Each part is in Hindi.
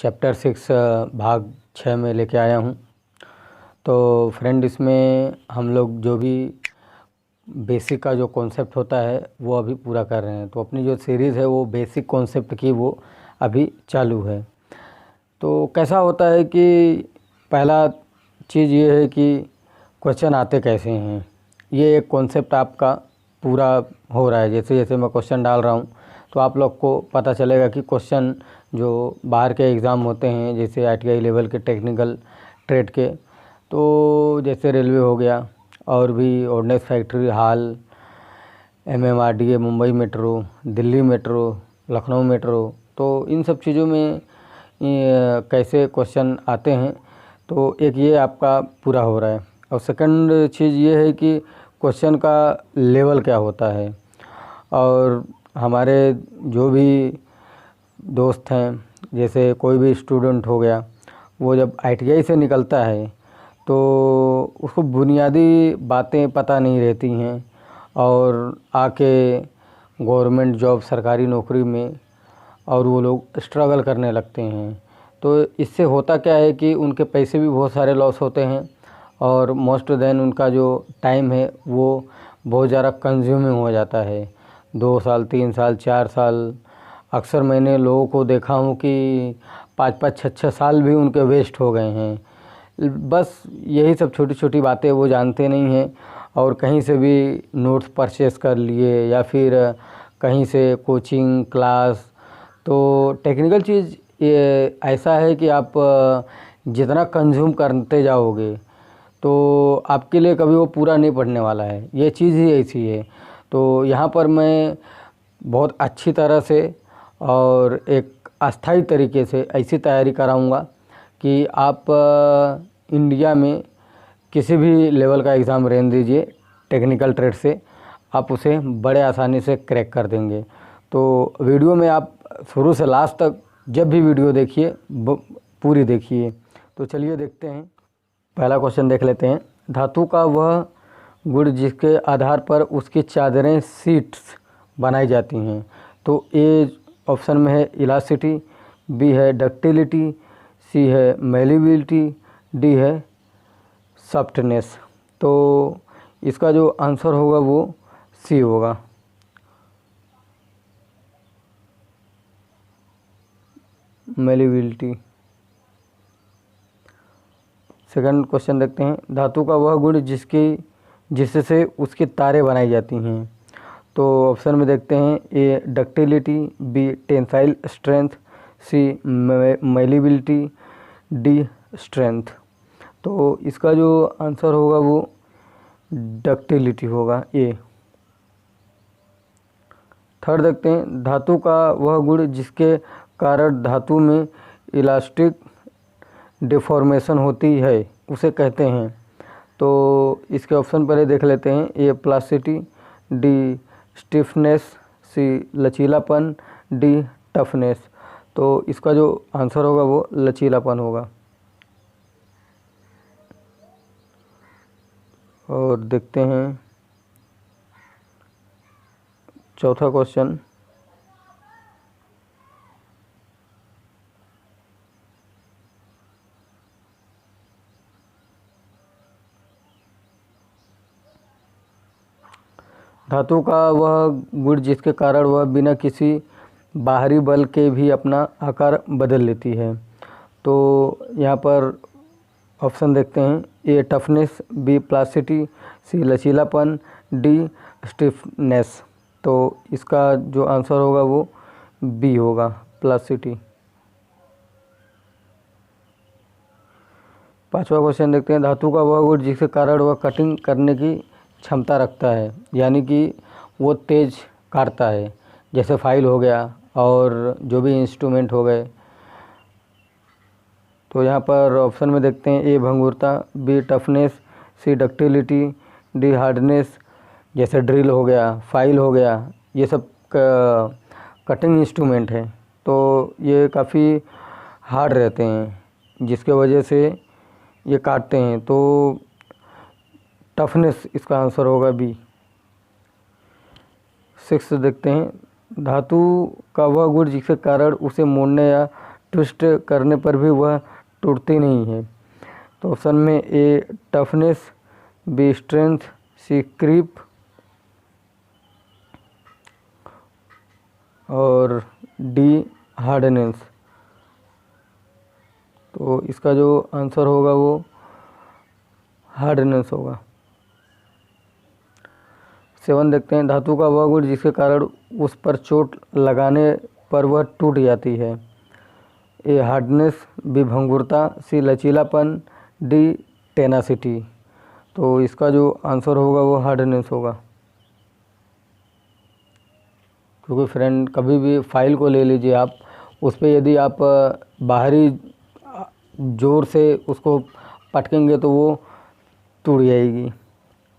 चैप्टर 6 भाग 6 में लेके आया हूँ। तो फ्रेंड, इसमें हम लोग जो भी बेसिक का जो कॉन्सेप्ट होता है वो अभी पूरा कर रहे हैं। तो अपनी जो सीरीज़ है वो बेसिक कॉन्सेप्ट की वो अभी चालू है। तो कैसा होता है कि पहला चीज़ ये है कि क्वेश्चन आते कैसे हैं, ये एक कॉन्सेप्ट आपका पूरा हो रहा है। जैसे जैसे मैं क्वेश्चन डाल रहा हूँ तो आप लोग को पता चलेगा कि क्वेश्चन जो बाहर के एग्ज़ाम होते हैं, जैसे ITI लेवल के टेक्निकल ट्रेड के, तो जैसे रेलवे हो गया और भी ऑर्डिनेंस फैक्ट्री, हाल, MMRDA, Mumbai metro, Delhi metro, Lucknow metro, तो इन सब चीज़ों में कैसे क्वेश्चन आते हैं, तो एक ये आपका पूरा हो रहा है। और सेकंड चीज़ ये है कि क्वेश्चन का लेवल क्या होता है। और हमारे जो भी दोस्त हैं, जैसे कोई भी स्टूडेंट हो गया, वो जब ITI से निकलता है तो उसको बुनियादी बातें पता नहीं रहती हैं और आके गवर्नमेंट जॉब, सरकारी नौकरी में और वो लोग स्ट्रगल करने लगते हैं। तो इससे होता क्या है कि उनके पैसे भी बहुत सारे लॉस होते हैं और मोस्ट देन उनका जो टाइम है वो बहुत ज़्यादा कंज्यूमिंग हो जाता है। 2 साल, 3 साल, 4 साल, अक्सर मैंने लोगों को देखा हूँ कि 5-5, 6-6 साल भी उनके वेस्ट हो गए हैं। बस यही सब छोटी छोटी बातें वो जानते नहीं हैं और कहीं से भी नोट्स परचेस कर लिए या फिर कहीं से कोचिंग क्लास। तो टेक्निकल चीज़ ये ऐसा है कि आप जितना कंज्यूम करते जाओगे तो आपके लिए कभी वो पूरा नहीं पड़ने वाला है। ये चीज़ ही ऐसी है। तो यहाँ पर मैं बहुत अच्छी तरह से और एक अस्थाई तरीके से ऐसी तैयारी कराऊंगा कि आप इंडिया में किसी भी लेवल का एग्ज़ाम रहने दीजिए, टेक्निकल ट्रेड से आप उसे बड़े आसानी से क्रैक कर देंगे। तो वीडियो में आप शुरू से लास्ट तक जब भी वीडियो देखिए पूरी देखिए। तो चलिए देखते हैं, पहला क्वेश्चन देख लेते हैं। धातु का वह गुण जिसके आधार पर उसकी चादरें, सीट्स बनाई जाती हैं। तो ए ऑप्शन में है इलास्टिसिटी, बी है डक्टिलिटी, सी है मेलिबिलिटी, डी है सॉफ्टनेस। तो इसका जो आंसर होगा वो सी होगा, मेलिबिलिटी। सेकंड क्वेश्चन देखते हैं। धातु का वह गुण जिससे उसकी तारें बनाई जाती हैं। तो ऑप्शन में देखते हैं ए डक्टिलिटी, बी टेंसाइल स्ट्रेंथ, सी मेलिबिलिटी, डी स्ट्रेंथ। तो इसका जो आंसर होगा वो डक्टिलिटी होगा, ए। थर्ड देखते हैं। धातु का वह गुण जिसके कारण धातु में इलास्टिक डिफॉर्मेशन होती है उसे कहते हैं। तो इसके ऑप्शन पहले देख लेते हैं। ए प्लास्टिसिटी, डी स्टिफनेस, सी लचीलापन, डी टफनेस। तो इसका जो आंसर होगा वो लचीलापन होगा। और देखते हैं चौथा क्वेश्चन। धातु का वह गुण जिसके कारण वह बिना किसी बाहरी बल के भी अपना आकार बदल लेती है। तो यहाँ पर ऑप्शन देखते हैं। ए टफनेस, बी प्लास्टिसिटी, सी लचीलापन, डी स्टिफनेस। तो इसका जो आंसर होगा वो बी होगा, प्लास्टिसिटी। पांचवा क्वेश्चन देखते हैं। धातु का वह गुण जिसके कारण वह कटिंग करने की क्षमता रखता है, यानी कि वो तेज़ काटता है, जैसे फाइल हो गया और जो भी इंस्ट्रूमेंट हो गए। तो यहाँ पर ऑप्शन में देखते हैं। ए भंगुरता, बी टफनेस, सी डक्टिलिटी, डी हार्डनेस, जैसे ड्रिल हो गया, फाइल हो गया, ये सब कटिंग इंस्ट्रूमेंट है। तो ये काफ़ी हार्ड रहते हैं जिसके वजह से ये काटते हैं। तो टफनेस इसका आंसर होगा बी। 6 देखते हैं। धातु का वह गुण जिसके कारण उसे मोड़ने या ट्विस्ट करने पर भी वह टूटती नहीं है। तो ऑप्शन में ए टफनेस, बी स्ट्रेंथ, सी क्रीप और डी हार्डनेस। तो इसका जो आंसर होगा वो हार्डनेस होगा। 7 देखते हैं, धातु का वह गुण जिसके कारण उस पर चोट लगाने पर वह टूट जाती है। ए हार्डनेस, बी भंगुरता, सी लचीलापन, डी टेनासिटी। तो इसका जो आंसर होगा वो हार्डनेस होगा। क्योंकि फ्रेंड कभी भी फाइल को ले लीजिए आप, उस पर यदि आप बाहरी ज़ोर से उसको पटकेंगे तो वो टूट जाएगी,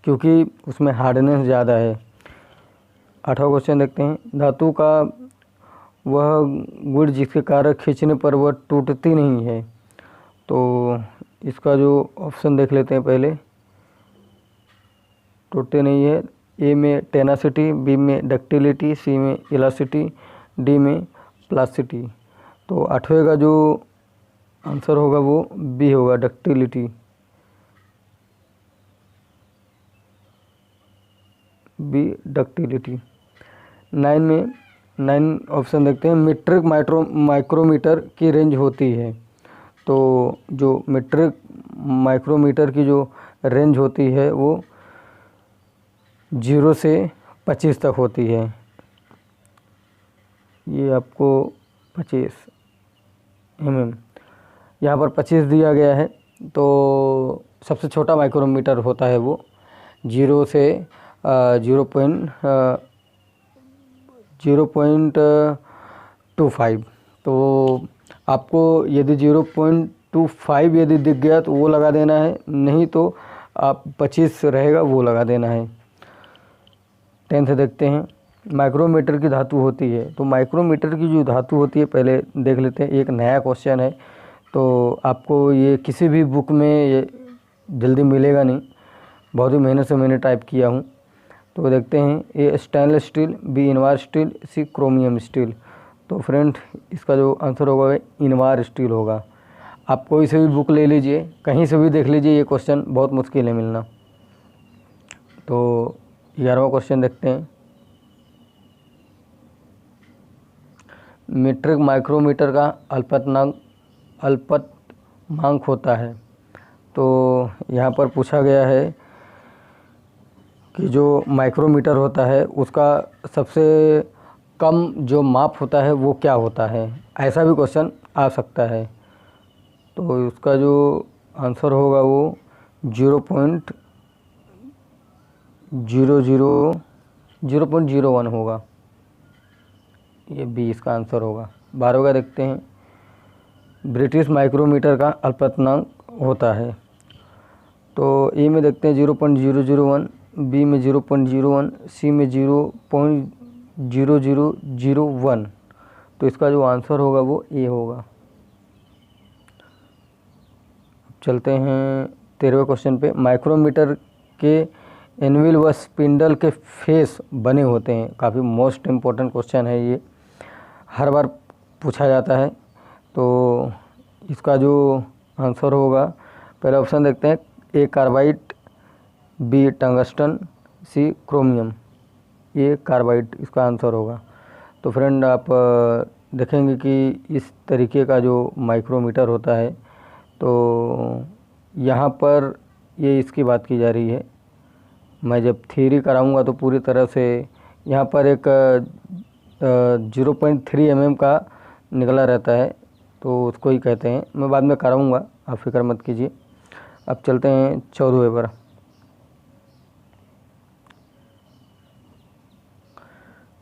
क्योंकि उसमें हार्डनेस ज़्यादा है। 8वां क्वेश्चन देखते हैं, धातु का वह गुण जिसके कारण खींचने पर वह टूटती नहीं है। तो इसका जो ऑप्शन देख लेते हैं पहले। टूटते नहीं है, ए में टेनासिटी, बी में डक्टिलिटी, सी में इलास्टिसिटी, डी में प्लास्टिसिटी। तो 8वें का जो आंसर होगा वो बी होगा, डक्टिलिटी। B ductility. 9 ऑप्शन देखते हैं, मीट्रिक माइक्रोमीटर की रेंज होती है। तो जो मीट्रिक माइक्रोमीटर की जो रेंज होती है वो 0 से 25 तक होती है। ये आपको 25 mm, यहाँ पर 25 दिया गया है। तो सबसे छोटा माइक्रोमीटर होता है वो 0 से 0.25। तो आपको यदि 0.25 यदि दिख गया तो वो लगा देना है, नहीं तो आप 25 रहेगा वो लगा देना है। 10 से देखते हैं, माइक्रोमीटर की धातु होती है। तो माइक्रोमीटर की जो धातु होती है पहले देख लेते हैं। एक नया क्वेश्चन है, तो आपको ये किसी भी बुक में ये जल्दी मिलेगा नहीं, बहुत ही मेहनत से मैंने टाइप किया हूँ। तो देखते हैं, A stainless steel, B invar steel, C chromium steel. तो फ्रेंड इसका जो आंसर होगा वह इनवार स्टील होगा। आप कोई से भी बुक ले लीजिए, कहीं से भी देख लीजिए, ये क्वेश्चन बहुत मुश्किल है मिलना। तो 11वां क्वेश्चन देखते हैं, मीट्रिक माइक्रोमीटर का अल्पतमांक होता है। तो यहाँ पर पूछा गया है कि जो माइक्रोमीटर होता है उसका सबसे कम जो माप होता है वो क्या होता है, ऐसा भी क्वेश्चन आ सकता है। तो उसका जो आंसर होगा वो 0.01 होगा। ये बी इसका आंसर होगा। 12वां का देखते हैं, ब्रिटिश माइक्रोमीटर का अल्पतमांक होता है। तो ए में देखते हैं 0.001, बी में 0.01, सी में 0.0001। तो इसका जो आंसर होगा वो ए होगा। चलते हैं 13वें क्वेश्चन पे, माइक्रोमीटर के एनविल व स्पिंडल के फेस बने होते हैं। काफ़ी मोस्ट इम्पोर्टेंट क्वेश्चन है ये, हर बार पूछा जाता है। तो इसका जो आंसर होगा, पहले ऑप्शन देखते हैं, ए कार्बाइड, बी टंगस्टन, सी क्रोमियम। ये कार्बाइड इसका आंसर होगा। तो फ्रेंड आप देखेंगे कि इस तरीके का जो माइक्रोमीटर होता है, तो यहाँ पर ये इसकी बात की जा रही है। मैं जब थ्योरी कराऊंगा तो पूरी तरह से यहाँ पर एक 0.3 mm का निकला रहता है, तो उसको ही कहते हैं। मैं बाद में कराऊंगा, आप फिक्र मत कीजिए। अब चलते हैं 14वें पर।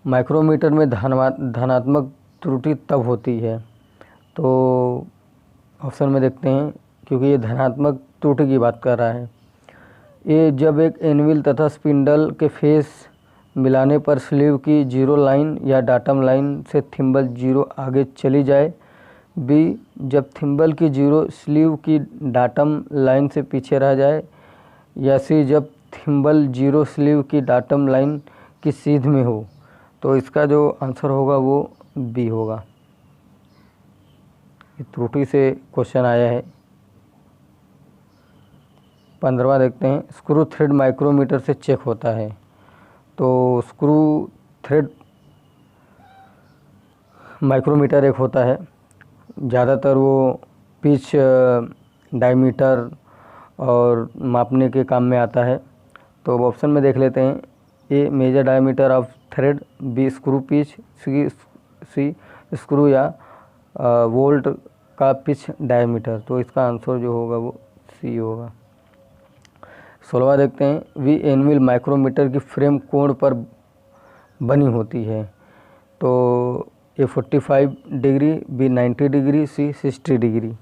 माइक्रोमीटर में धनात्मक त्रुटि तब होती है। तो ऑप्शन में देखते हैं, क्योंकि ये धनात्मक त्रुटि की बात कर रहा है। ये जब एक एनविल तथा स्पिंडल के फेस मिलाने पर स्लीव की 0 लाइन या डाटम लाइन से थिम्बल 0 आगे चली जाए। बी, जब थिम्बल की 0 स्लीव की डाटम लाइन से पीछे रह जाए। या सी, जब थिम्बल 0 स्लीव की डाटम लाइन की सीध में हो। तो इसका जो आंसर होगा वो बी होगा। ये त्रुटि से क्वेश्चन आया है। 15वां देखते हैं, स्क्रू थ्रेड माइक्रोमीटर से चेक होता है। तो स्क्रू थ्रेड माइक्रोमीटर एक होता है, ज़्यादातर वो पिच डायमीटर और मापने के काम में आता है। तो ऑप्शन में देख लेते हैं, A major diameter of thread, B screw pitch, C screw या वोल्ट का पिच डायमीटर। तो इसका आंसर जो होगा वो सी होगा। 16वां देखते हैं, वी एनविल माइक्रोमीटर की फ्रेम कोण पर बनी होती है। तो ए 45 डिग्री, बी 90 डिग्री, सी 60 डिग्री।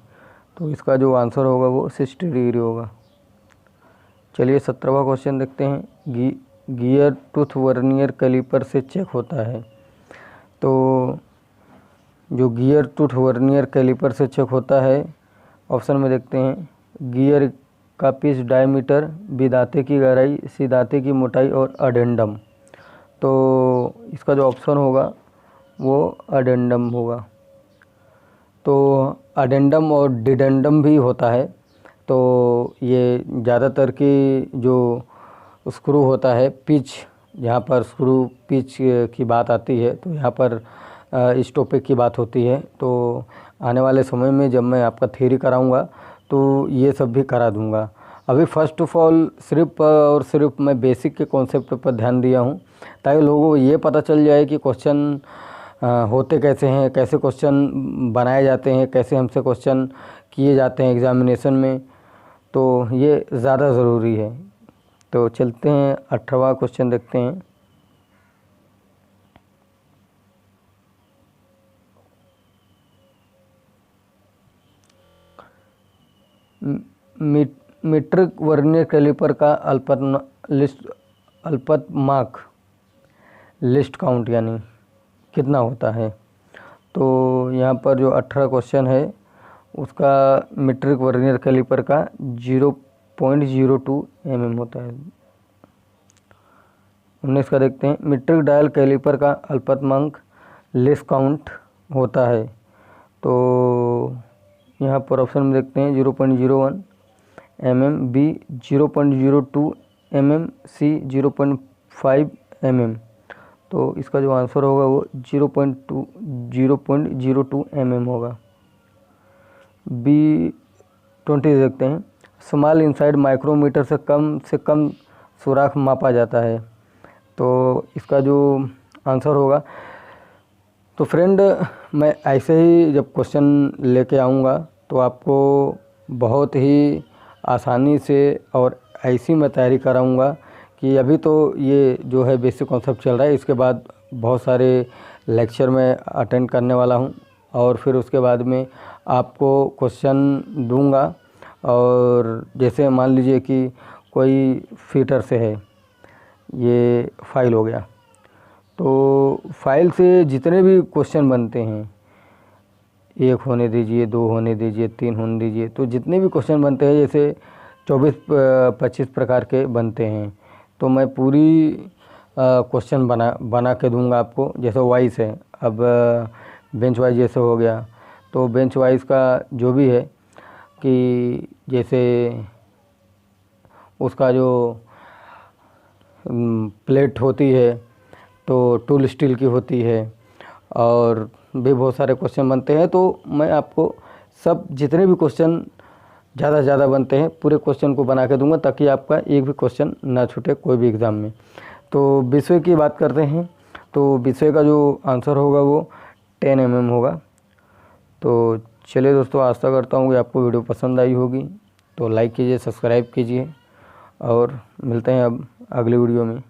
तो इसका जो आंसर होगा वो 60 डिग्री होगा। चलिए 17वां क्वेश्चन देखते हैं, गियर टूथ वर्नियर कैलिपर से चेक होता है। तो जो गियर टूथ वर्नियर कैलिपर से चेक होता है, ऑप्शन में देखते हैं, गियर का पिच डायमीटर, बी दांते की गहराई, सी दांते की मोटाई और अडेंडम। तो इसका जो ऑप्शन होगा वो अडेंडम होगा। तो अडेंडम और डिडेंडम भी होता है। तो ये ज़्यादातर की जो स्क्रू होता है पिच, जहाँ पर स्क्रू पिच की बात आती है तो यहाँ पर इस टॉपिक की बात होती है। तो आने वाले समय में जब मैं आपका थ्योरी कराऊंगा तो ये सब भी करा दूंगा। अभी फर्स्ट ऑफ ऑल सिर्फ और सिर्फ मैं बेसिक के कॉन्सेप्ट पर ध्यान दिया हूँ, ताकि लोगों को ये पता चल जाए कि क्वेश्चन होते कैसे हैं, कैसे क्वेश्चन बनाए जाते हैं, कैसे हमसे क्वेश्चन किए जाते हैं एग्ज़ामिनेशन में। तो ये ज़्यादा ज़रूरी है। तो चलते हैं 18वां क्वेश्चन देखते हैं। मीट्रिक वर्नियर कैलिपर का अल्पतमार्क लिस्ट काउंट यानी कितना होता है। तो यहाँ पर जो 18 क्वेश्चन है उसका मीट्रिक वर्नियर कैलिपर का 0.02 mm होता है। 19 का देखते हैं, मीट्रिक डायल कैलिपर का अल्पतमार्क लिस्ट काउंट होता है। तो यहाँ पर ऑप्शन में देखते हैं 0.01 mm, बी 0.02 mm, सी 0.5 mm। तो इसका जो आंसर होगा वो 0.02 mm होगा। बी 20 देखते हैं, स्मॉल इनसाइड माइक्रोमीटर से कम सुराख मापा जाता है। तो इसका जो आंसर होगा, तो फ्रेंड मैं ऐसे ही जब क्वेश्चन लेके आऊँगा तो आपको बहुत ही आसानी से और ऐसी मैं तैयारी कराऊँगा कि अभी तो ये जो है बेसिक कॉन्सेप्ट चल रहा है, इसके बाद बहुत सारे लेक्चर मैं अटेंड करने वाला हूँ और फिर उसके बाद में आपको क्वेश्चन दूंगा। और जैसे मान लीजिए कि कोई फीटर से है, ये फाइल हो गया, तो फाइल से जितने भी क्वेश्चन बनते हैं, 1 होने दीजिए, 2 होने दीजिए, 3 होने दीजिए, तो जितने भी क्वेश्चन बनते हैं जैसे 24-25 प्रकार के बनते हैं, तो मैं पूरी क्वेश्चन बना के दूंगा आपको। जैसे वाइज है, अब बेंच वाइज जैसे हो गया, तो बेंच वाइज का जो भी है कि जैसे उसका जो प्लेट होती है तो टूल स्टील की होती है और भी बहुत सारे क्वेश्चन बनते हैं। तो मैं आपको सब जितने भी क्वेश्चन ज़्यादा से ज़्यादा बनते हैं पूरे क्वेश्चन को बना के दूंगा, ताकि आपका एक भी क्वेश्चन ना छूटे कोई भी एग्ज़ाम में। तो विषय की बात करते हैं, तो विषय का जो आंसर होगा वो 10 mm होगा। तो चलिए दोस्तों, आशा करता हूँ कि आपको वीडियो पसंद आई होगी। तो लाइक कीजिए, सब्सक्राइब कीजिए और मिलते हैं अब अगले वीडियो में।